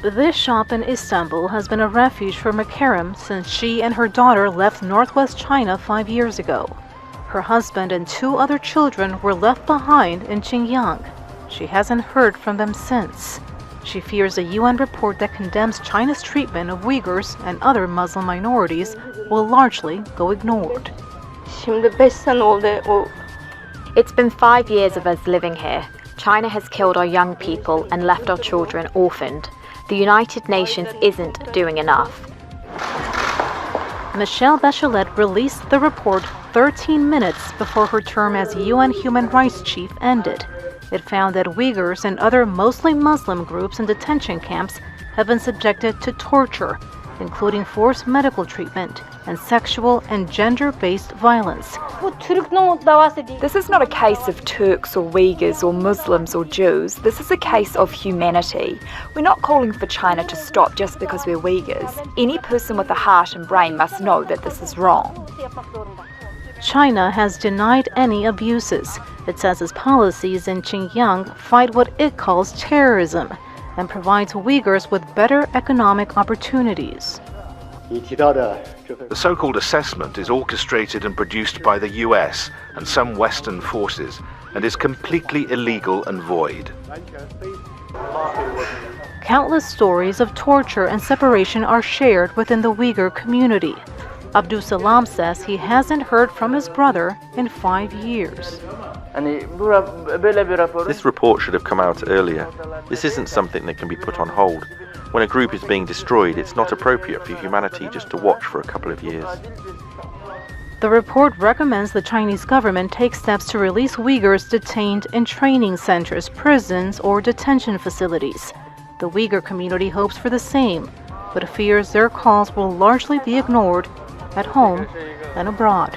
This shop in Istanbul has been a refuge for Mukarrem since she and her daughter left northwest China 5 years ago. Her husband and 2 other children were left behind in Xinjiang. She hasn't heard from them since. She fears a UN report that condemns China's treatment of Uyghurs and other Muslim minorities will largely go ignored. It's been 5 years of us living here. China has killed our young people and left our children orphaned. The United Nations isn't doing enough. Michelle Bachelet released the report 13 minutes before her term as UN Human Rights Chief ended. It found that Uyghurs and other mostly Muslim groups in detention camps have been subjected to torture, including forced medical treatment and sexual and gender-based violence. This is not a case of Turks or Uyghurs or Muslims or Jews. This is a case of humanity. We're not calling for China to stop just because we're Uyghurs. Any person with a heart and brain must know that this is wrong. China has denied any abuses. It says its policies in Xinjiang fight what it calls terrorism and provides Uyghurs with better economic opportunities. The so-called assessment is orchestrated and produced by the US and some Western forces and is completely illegal and void. Countless stories of torture and separation are shared within the Uyghur community. Abdul Salam says he hasn't heard from his brother in 5 years. This report should have come out earlier. This isn't something that can be put on hold. When a group is being destroyed, it's not appropriate for humanity just to watch for a couple of years. The report recommends the Chinese government take steps to release Uyghurs detained in training centers, prisons, or detention facilities. The Uyghur community hopes for the same, but fears their calls will largely be ignored at home and abroad.